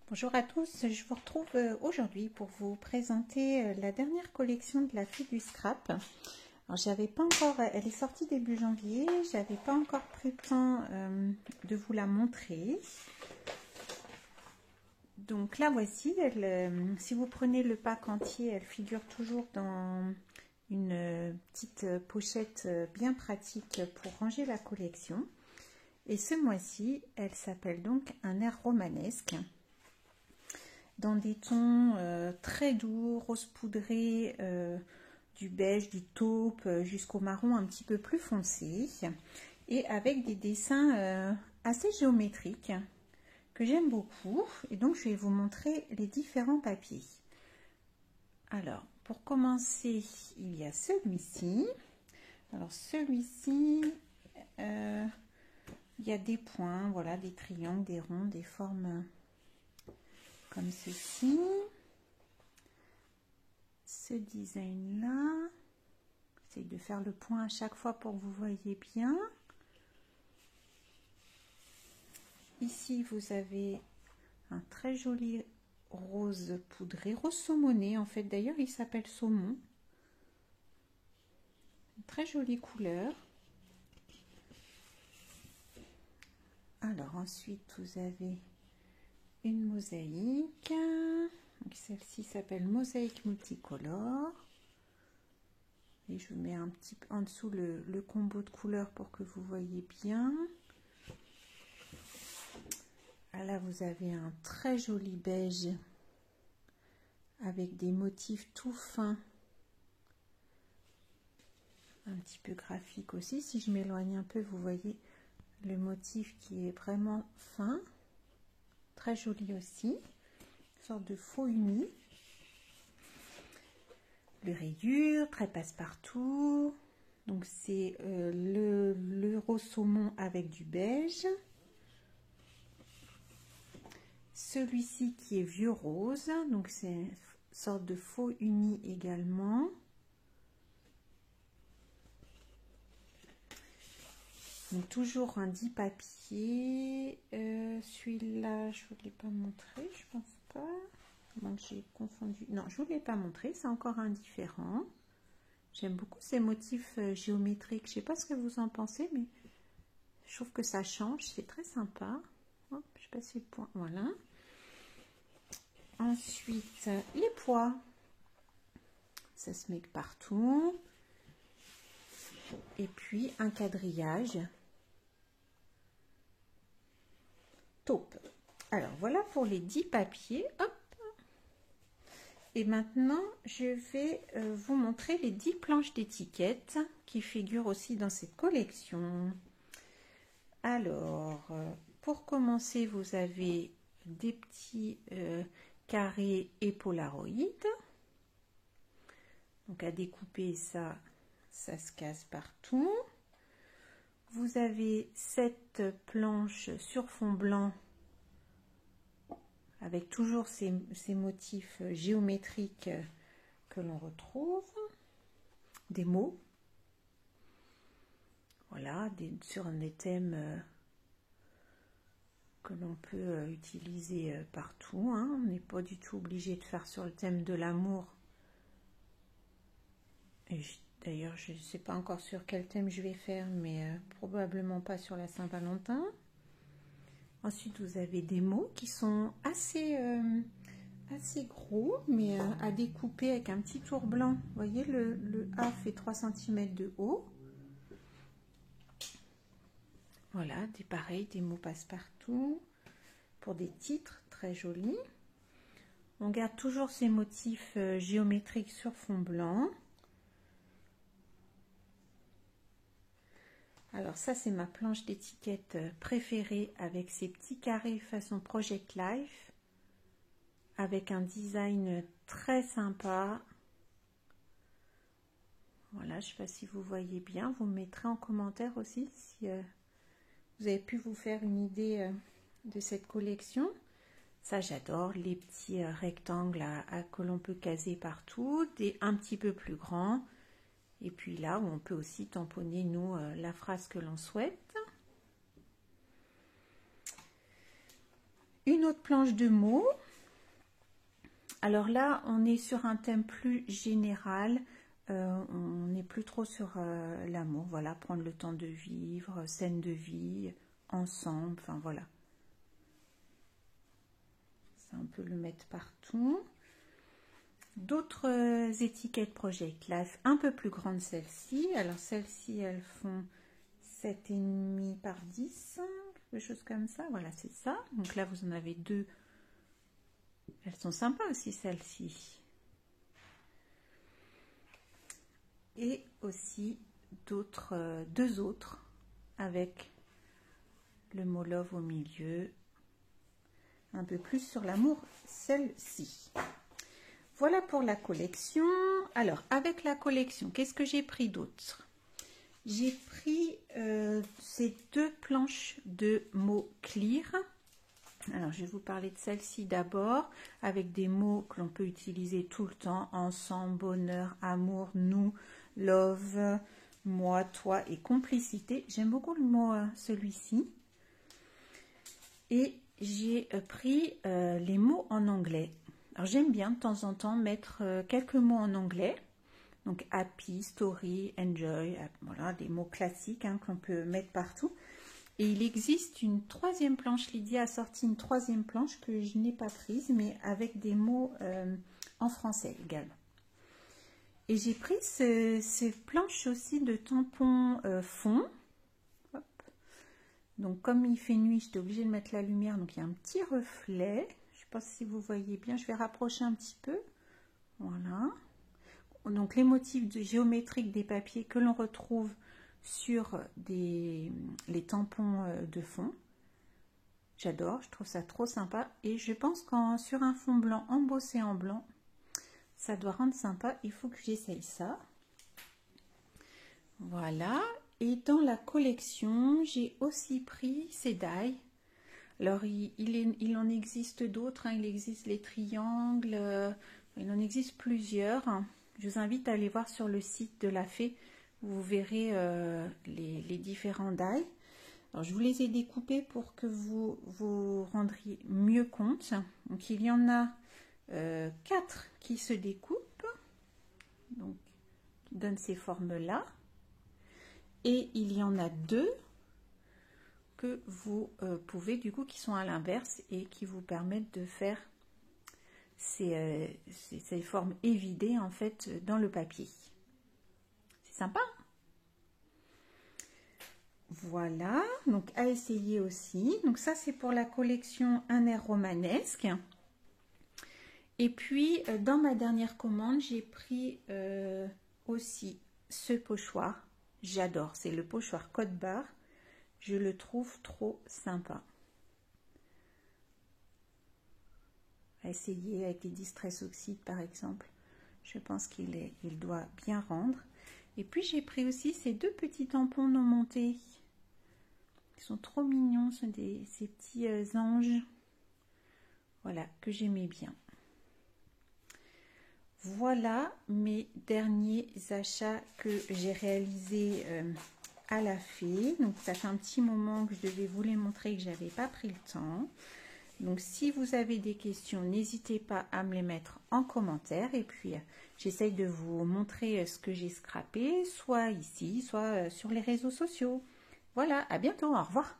Bonjour à tous, je vous retrouve aujourd'hui pour vous présenter la dernière collection de la fille du scrap. Alors j'avais pas encore, elle est sortie début janvier, j'avais pas encore pris le temps de vous la montrer. Donc la voici, si vous prenez le pack entier, elle figure toujours dans une petite pochette bien pratique pour ranger la collection. Et ce mois-ci, elle s'appelle donc Un air romanesque, dans des tons très doux, rose poudré, du beige, du taupe, jusqu'au marron un petit peu plus foncé, et avec des dessins assez géométriques que j'aime beaucoup. Et donc je vais vous montrer les différents papiers. Alors pour commencer, il y a celui-ci. Alors celui-ci, il y a des points, voilà, des triangles, des ronds, des formes comme ceci. Ce design là, j'essaie de faire le point à chaque fois pour que vous voyez bien. Ici vous avez un très joli rose poudré, rose saumonné en fait, d'ailleurs il s'appelle saumon. Une très jolie couleur. Alors ensuite vous avez une mosaïque. Celle-ci s'appelle mosaïque multicolore. Et je mets un petit peu en dessous le combo de couleurs pour que vous voyez bien. Là vous avez un très joli beige avec des motifs tout fins, un petit peu graphique aussi. Si je m'éloigne un peu, vous voyez le motif qui est vraiment fin, très joli aussi, une sorte de faux uni. Le rayure, très passe-partout. Donc c'est le rose saumon avec du beige. Celui-ci qui est vieux rose, donc c'est une sorte de faux uni également. Donc toujours un 10 papier. Celui-là, je ne vous l'ai pas montré, je pense pas. Donc j'ai confondu. Non, je ne vous l'ai pas montré, c'est encore un différent. J'aime beaucoup ces motifs géométriques. Je ne sais pas ce que vous en pensez, mais je trouve que ça change, c'est très sympa. Hop, je passe le point, voilà. Ensuite, les pois. Ça se met partout. Et puis un quadrillage taupe. Alors voilà pour les 10 papiers. Hop. Et maintenant, je vais vous montrer les 10 planches d'étiquettes qui figurent aussi dans cette collection. Alors, pour commencer, vous avez des petits carrés et polaroïdes. Donc à découper, ça se casse partout. Vous avez cette planche sur fond blanc avec toujours ces motifs géométriques que l'on retrouve. Des mots. Voilà, sur des thèmes que l'on peut utiliser partout. Hein. On n'est pas du tout obligé de faire sur le thème de l'amour. D'ailleurs, je ne sais pas encore sur quel thème je vais faire, mais probablement pas sur la Saint-Valentin. Ensuite, vous avez des mots qui sont assez gros, mais à découper avec un petit tour blanc. Vous voyez, le A fait 3 cm de haut. Voilà, pareil, des mots passe-partout pour des titres très jolis. On garde toujours ces motifs géométriques sur fond blanc. Alors ça, c'est ma planche d'étiquette préférée avec ces petits carrés façon Project Life, avec un design très sympa. Voilà, je ne sais pas si vous voyez bien, vous me mettrez en commentaire aussi si vous avez pu vous faire une idée de cette collection. Ça, j'adore les petits rectangles que l'on peut caser partout, des un petit peu plus grands. Et puis là où on peut aussi tamponner, nous, la phrase que l'on souhaite. Une autre planche de mots. Alors là, on est sur un thème plus général. On n'est plus trop sur l'amour. Voilà, prendre le temps de vivre, scène de vie, ensemble. Enfin voilà. Ça, on peut le mettre partout. D'autres étiquettes Project Life, un peu plus grandes celles-ci. Alors celles-ci, elles font 7,5 par 10, quelque chose comme ça. Voilà, c'est ça. Donc là, vous en avez deux. Elles sont sympas aussi, celles-ci. Et aussi d'autres, deux autres avec le mot love au milieu. Un peu plus sur l'amour, celle-ci. Voilà pour la collection. Alors, avec la collection, qu'est-ce que j'ai pris d'autre? J'ai pris ces deux planches de mots clear. Alors, je vais vous parler de celle-ci d'abord, avec des mots que l'on peut utiliser tout le temps. Ensemble, bonheur, amour, nous, love, moi, toi et complicité. J'aime beaucoup le mot celui-ci. Et j'ai pris les mots en anglais. Alors j'aime bien de temps en temps mettre quelques mots en anglais. Donc happy, story, enjoy, voilà des mots classiques hein, qu'on peut mettre partout. Et il existe une troisième planche, Lydia a sorti une troisième planche que je n'ai pas prise, mais avec des mots en français également. Et j'ai pris ces planches aussi de tampons fond. Hop. Donc comme il fait nuit, j'étais obligée de mettre la lumière, donc il y a un petit reflet. Je ne sais pas si vous voyez bien, je vais rapprocher un petit peu. Voilà. Donc les motifs géométriques des papiers que l'on retrouve sur les tampons de fond. J'adore, je trouve ça trop sympa. Et je pense qu'en sur un fond blanc embossé en blanc, ça doit rendre sympa. Il faut que j'essaye ça. Voilà. Et dans la collection, j'ai aussi pris ces die. Alors, il en existe d'autres. Hein. Il existe les triangles. Il en existe plusieurs. Je vous invite à aller voir sur le site de la Fée. Vous verrez les différents die. Alors, je vous les ai découpés pour que vous vous rendriez mieux compte. Donc, il y en a 4 qui se découpent. Donc, qui donnent ces formes-là. Et il y en a 2 que vous pouvez, du coup, qui sont à l'inverse et qui vous permettent de faire ces formes évidées, en fait, dans le papier. C'est sympa. Voilà, donc à essayer aussi. Donc ça, c'est pour la collection Un air romanesque. Et puis, dans ma dernière commande, j'ai pris aussi ce pochoir. J'adore, c'est le pochoir Code Barre. Je le trouve trop sympa. À essayer avec les Distress Oxide par exemple. Je pense qu'il doit bien rendre. Et puis j'ai pris aussi ces deux petits tampons non montés. Ils sont trop mignons, ce sont ces petits anges. Voilà, que j'aimais bien. Voilà mes derniers achats que j'ai réalisés à la Fée. Donc ça fait un petit moment que je devais vous les montrer, que je n'avais pas pris le temps. Donc si vous avez des questions, n'hésitez pas à me les mettre en commentaire. Et puis j'essaye de vous montrer ce que j'ai scrappé, soit ici, soit sur les réseaux sociaux. Voilà, à bientôt, au revoir.